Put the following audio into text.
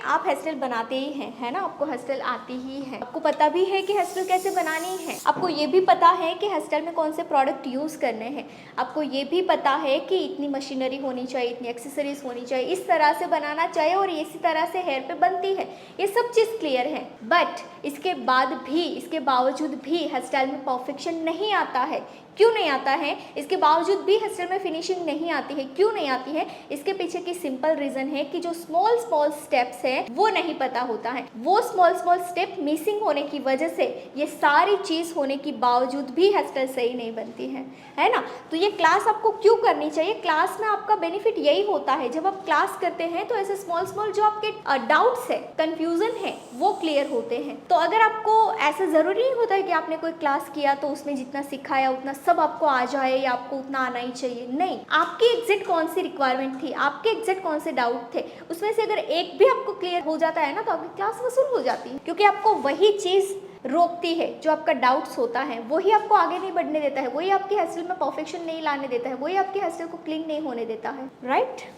आप hair style बनाते ही हैं, है ना, आपको हेयर स्टाइल आती ही है, आपको पता भी है कि हेयर स्टाइल कैसे बनानी है, आपको ये भी पता है कि हेयर स्टाइल में कौन से प्रोडक्ट यूज़ करने हैं, आपको ये भी पता है कि इतनी मशीनरी होनी चाहिए, इतनी एक्सेसरीज होनी चाहिए, इस तरह से बनाना चाहिए और इसी तरह से हेयर पे बनती है, ये सब चीज़ क्लियर है। बट इसके बावजूद भी हेयर स्टाइल में परफेक्शन नहीं आता है। क्यों नहीं आता है? इसके बावजूद भी हेयर स्टाइल में फिनिशिंग नहीं आती है। क्यों नहीं आती है? इसके पीछे की सिंपल रीज़न है कि जो स्मॉल स्मॉल स्टेप्स हैं वो नहीं पता होता है। वो स्मॉल स्मॉल स्टेप मिसिंग होने की वजह से ये सारी चीज़ होने के बावजूद भी हेयर स्टाइल सही नहीं बनती है ना। तो ये क्लास आपको क्यों करनी चाहिए? क्लास में आपका बेनिफिट यही होता है, जब आप क्लास करते हैं तो ऐसे स्मॉल स्मॉल जो आपके डाउट्स है, कंफ्यूजन है, वो क्लियर होते हैं। तो अगर आपको ऐसा ज़रूरी नहीं होता है कि आपने कोई क्लास किया तो उसमें जितना सिखाया उतना सब आपको आ जाए या आपको उतना आना ही चाहिए। नहीं, आपकी एग्जैक्ट कौन सी रिक्वायरमेंट थी, आपके एग्जैक्ट कौन से डाउट थे, उसमें से अगर एक भी आपको क्लियर हो जाता है ना तो आपकी क्लास वसूल हो जाती है, क्योंकि आपको वही चीज़ रोकती है जो आपका डाउट्स होता है, वही आपको आगे नहीं बढ़ने देता है, वही आपकी हेयर स्टाइल में परफेक्शन नहीं लाने देता है, वही आपकी हेयर स्टाइल को क्लीन नहीं होने देता है, राइट।